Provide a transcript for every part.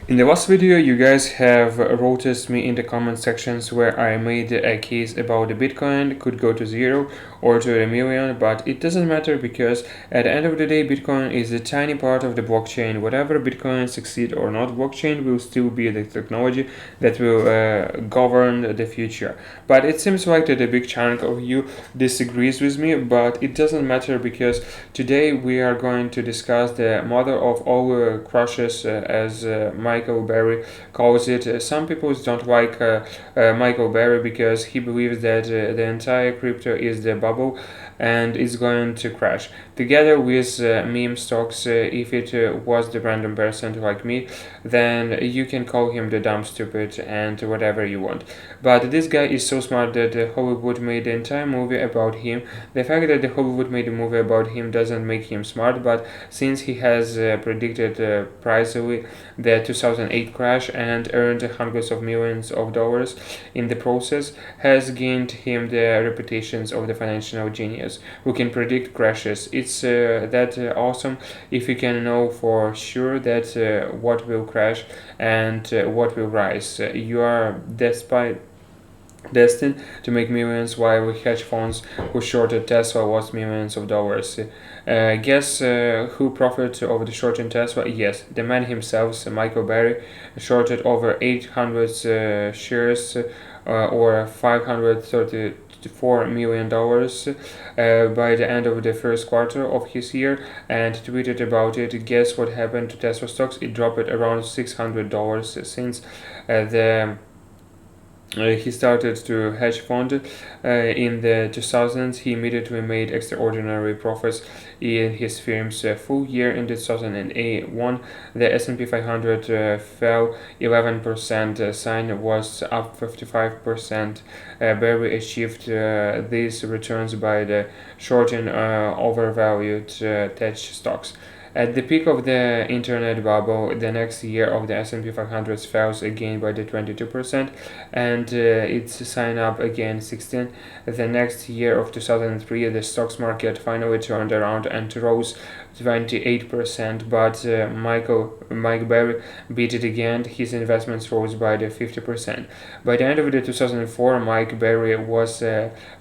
In the last video, you guys have noticed me in the comment sections where I made a case about the Bitcoin could go to zero or to a million, but it doesn't matter because at the end of the day, Bitcoin is a tiny part of the blockchain. Whatever Bitcoin succeed or not, blockchain will still be the technology that will govern the future. But it seems like that a big chunk of you disagrees with me, but it doesn't matter because today we are going to discuss the mother of all crushes, as Michael Berry calls it. Some people don't like Michael Berry because he believes that the entire crypto is the bubble and it's going to crash. Together with meme stocks, if it was the random person like me, then you can call him the dumb stupid and whatever you want. But this guy is so smart that Hollywood made the entire movie about him. The fact that the Hollywood made a movie about him doesn't make him smart, but since he has predicted precisely the 2008 crash and earned hundreds of millions of dollars in the process, has gained him the reputations of the financial genius who can predict crashes. It's that awesome if you can know for sure that what will crash and what will rise. You are destined to make millions, while hedge funds who shorted Tesla lost millions of dollars. Guess who profited over the short in Tesla? Yes, the man himself, Michael Berry, shorted over 800 shares or $534 million by the end of the first quarter of his year and tweeted about it. Guess what happened to Tesla stocks? It dropped around $600 since the he started to hedge fund in the 2000s. He immediately made extraordinary profits in his firm's full year. In 2001, the S&P 500 fell 11%. Sign was up 55%. Berry achieved these returns by the shorting overvalued tech stocks. At the peak of the internet bubble, the next year of the S&P 500 fell again by the 22% and its sign up again 16. The next year of 2003, the stocks market finally turned around and rose 28%, but Mike Berry beat it again. His investments rose by the 50%. By the end of the 2004, Mike Berry was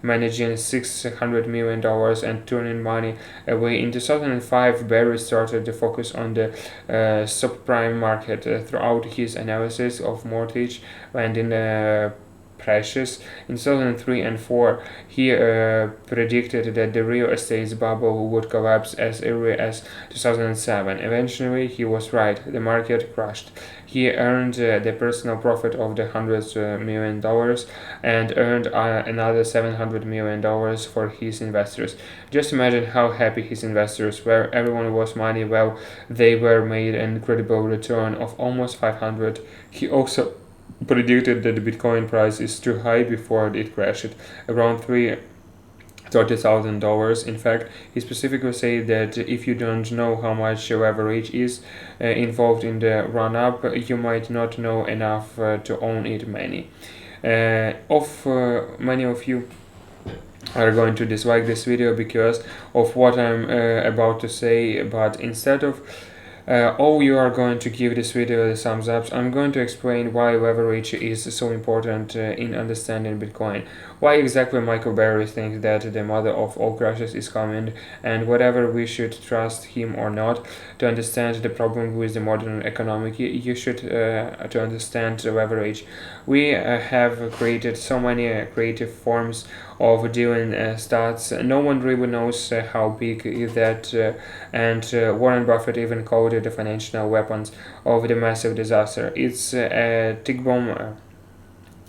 managing $600 million and turning money away. In 2005, Berry started to focus on the subprime market. Throughout his analysis of mortgage lending crashes in 2003 and 4, he predicted that the real estate bubble would collapse as early as 2007. Eventually, he was right. The market crashed. He earned the personal profit of the hundreds million dollars and earned another $700 million for his investors. Just imagine how happy his investors were. Everyone lost money while they were made an incredible return of almost 500. He also predicted that the Bitcoin price is too high before it crashed, around $30,000. In fact, he specifically said that if you don't know how much leverage is involved in the run-up, you might not know enough to own it. Many of you are going to dislike this video because of what I'm about to say, but instead of all you are going to give this video the thumbs up, I'm going to explain why leverage is so important in understanding Bitcoin. Why exactly Michael Berry thinks that the mother of all crashes is coming, and whatever we should trust him or not. To understand the problem with the modern economy, you should to understand leverage. We have created so many creative forms of dealing stats. No one really knows how big is that, and Warren Buffett even called it the financial weapons of the massive disaster. It's a tick bomb.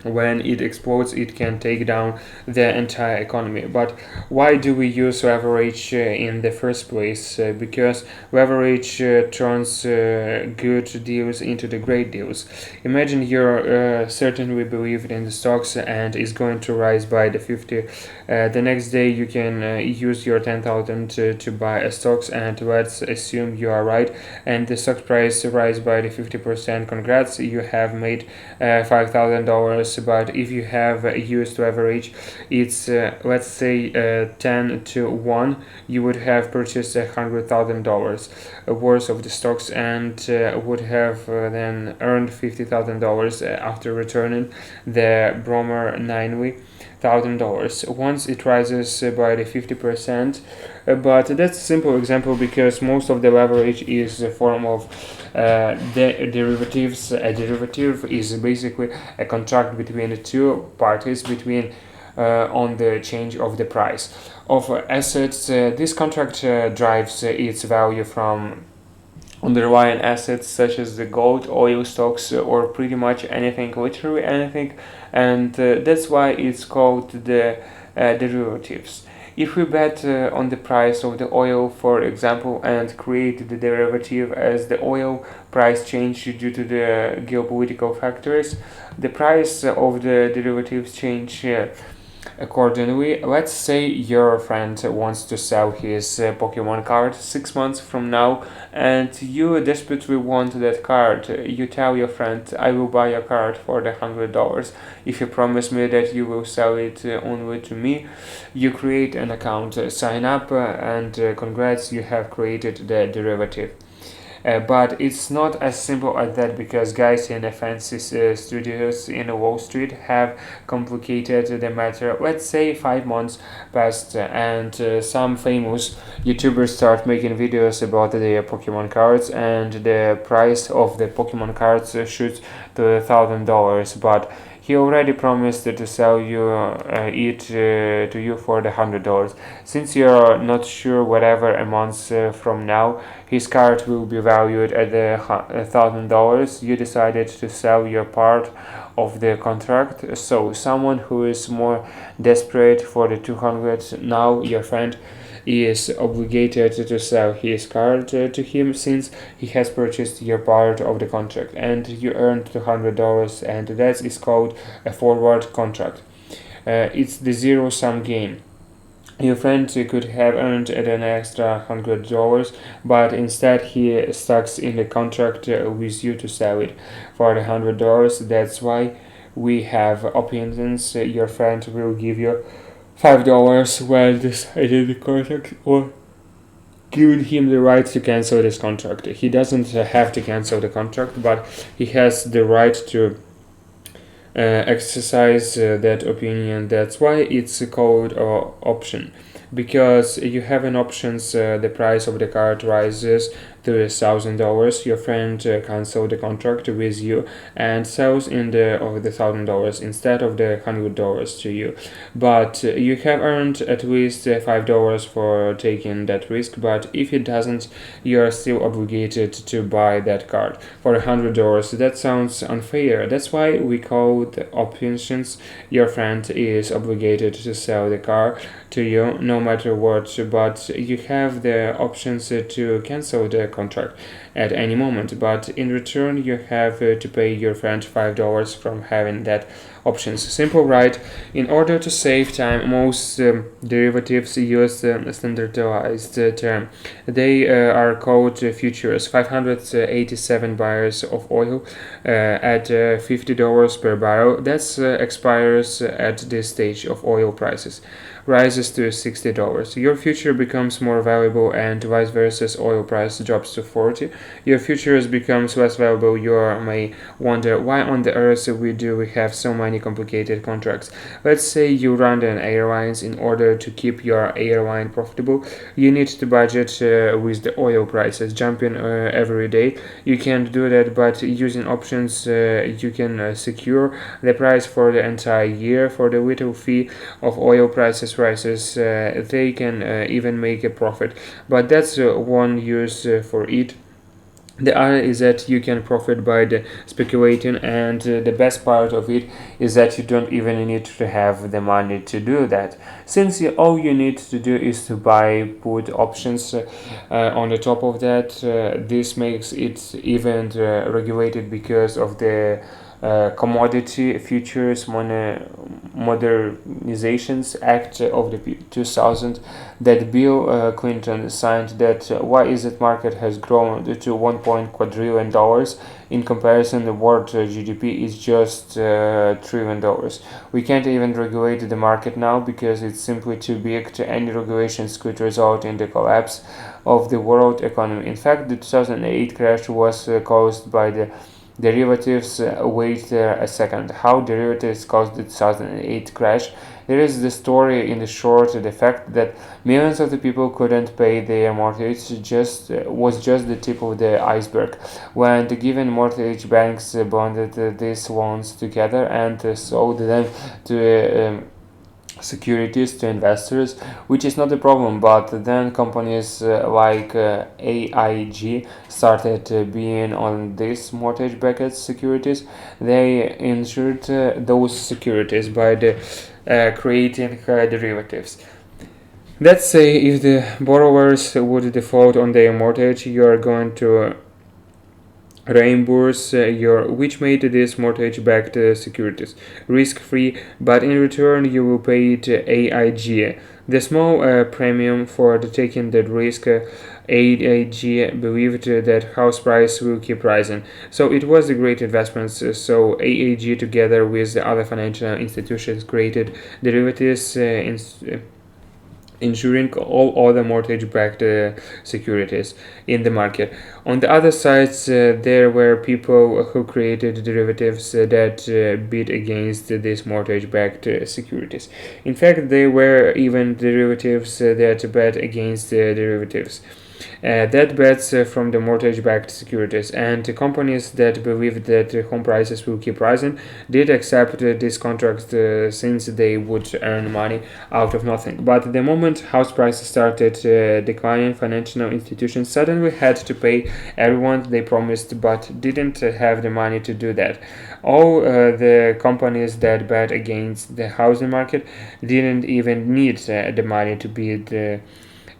When it explodes, it can take down the entire economy. But why do we use leverage in the first place? Because leverage turns good deals into the great deals. Imagine you're certainly believed in the stocks and is going to rise by the 50. The next day you can use your 10,000 to buy a stocks, and let's assume you are right and the stock price rise by the 50%. Congrats, you have made $5,000 but if you have used leverage, it's let's say 10 to 1, you would have purchased $100,000 worth of the stocks and would have then earned $50,000 after returning the Bromer 9 $1,000 once it rises by the 50%. But that's a simple example because most of the leverage is a form of derivatives. A derivative is basically a contract between the two parties between on the change of the price of assets. This contract drives its value from underlying assets such as the gold, oil stocks, or pretty much anything, literally anything, and that's why it's called the derivatives. If we bet on the price of the oil, for example, and create the derivative as the oil price change due to the geopolitical factors, the price of the derivatives change accordingly. Let's say your friend wants to sell his Pokemon card 6 months from now, and you desperately want that card. You tell your friend, I will buy a card for the $100 if you promise me that you will sell it only to me. You create an account, sign up, and congrats, you have created the derivative. But it's not as simple as that because guys in the fancy studios in Wall Street have complicated the matter. Let's say 5 months passed and some famous YouTubers start making videos about the Pokemon cards and the price of the Pokemon cards shoots to $1,000, but he already promised to sell it to you for the $100. Since you're not sure whatever months from now his card will be valued at the $1,000, you decided to sell your part of the contract. So someone who is more desperate for the 200, now your friend is obligated to sell his card to him since he has purchased your part of the contract and you earned $200, and that is called a forward contract. It's the zero-sum game. Your friend could have earned an extra $100, but instead he stuck in the contract with you to sell it for the $100. That's why we have opinions. Your friend will give you $5 when decided the contract or giving him the right to cancel this contract. He doesn't have to cancel the contract, but he has the right to exercise that opinion. That's why it's called option, because you have an options. The price of the card rises to $1,000. Your friend cancels the contract with you and sells in the of the $1,000 instead of the $100 to you. But you have earned at least $5 for taking that risk. But if it doesn't, you are still obligated to buy that card for $100. That sounds unfair. That's why we call the options. Your friend is obligated to sell the car to you no matter what, but you have the options to cancel the contract at any moment, but in return you have to pay your friend $5 from having that options. Simple, right? In order to save time, most derivatives use a standardized term. They are called futures. 587 barrels of oil at $50 per barrel. That expires at this stage of oil prices rises to $60. Your future becomes more valuable and vice versa. Oil price drops to 40. Your futures becomes less valuable. You may wonder why on the earth we have so many complicated contracts. Let's say you run an airlines. In order to keep your airline profitable, you need to budget with the oil prices jumping every day. You can't do that, but using options you can secure the price for the entire year for the little fee of oil prices rises. They can even make a profit, but that's one use for it. The other is that you can profit by the speculating, and the best part of it is that you don't even need to have the money to do that, since all you need to do is to buy put options on the top of that. This makes it even regulated because of the Commodity Futures Modernizations Act of the 2000 that Bill Clinton signed. That why is it market has grown to 1 quadrillion dollars. In comparison, the world GDP is just $1 trillion. We can't even regulate the market now because it's simply too big. To any regulations could result in the collapse of the world economy. In fact, the 2008 crash was caused by the derivatives. Wait a second. How derivatives caused the 2008 crash? There is the story in the short. The fact that millions of the people couldn't pay their mortgage just was just the tip of the iceberg. When the given mortgage banks bonded these loans together and sold them to securities to investors, which is not a problem. But then companies like AIG started being on these mortgage-backed securities. They insured those securities by creating derivatives. Let's say if the borrowers would default on their mortgage, you are going to reimburse your which made these mortgage-backed securities risk-free, but in return you will pay it AIG the small premium for taking that risk. AIG believed that house price will keep rising, so it was a great investment. So AIG, together with the other financial institutions, created derivatives ensuring all other mortgage-backed securities in the market. On the other side, there were people who created derivatives that bid against these mortgage-backed securities. In fact, there were even derivatives that bet against derivatives. That bets from the mortgage-backed securities, and the companies that believed that home prices will keep rising did accept these contracts since they would earn money out of nothing. But the moment house prices started declining, financial institutions suddenly had to pay everyone they promised, but didn't have the money to do that. All the companies that bet against the housing market didn't even need the money to bid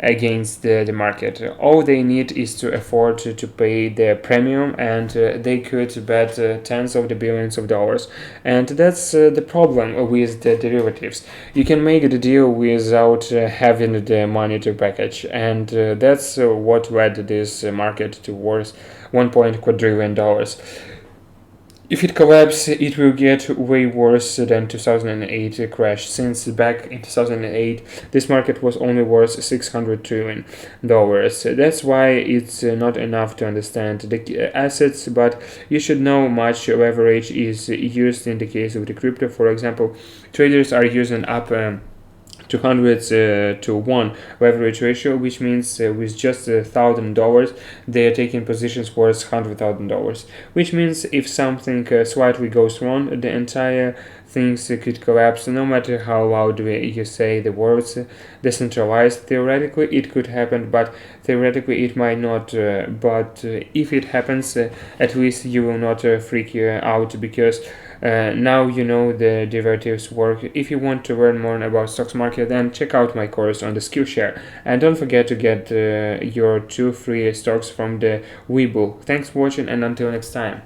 against the market. All they need is to afford to pay the premium, and they could bet tens of the billions of dollars. And that's the problem with the derivatives. You can make the deal without having the money to package, and that's what led this market towards 1 quadrillion dollars. If it collapses, it will get way worse than 2008 crash, since back in 2008 this market was only worth $600 trillion. That's why it's not enough to understand the assets, but you should know much leverage is used in the case of the crypto. For example, traders are using up 200 to 1 leverage ratio, which means with just $1,000 they are taking positions worth $100,000, which means if something slightly goes wrong, the entire things could collapse. No matter how loud you say the words decentralized, theoretically it could happen, but theoretically it might not. But if it happens, at least you will not freak you out, because now you know the derivatives work. If you want to learn more about stocks market, then check out my course on the Skillshare, and don't forget to get your 2 free stocks from the Webull. Thanks for watching, and until next time.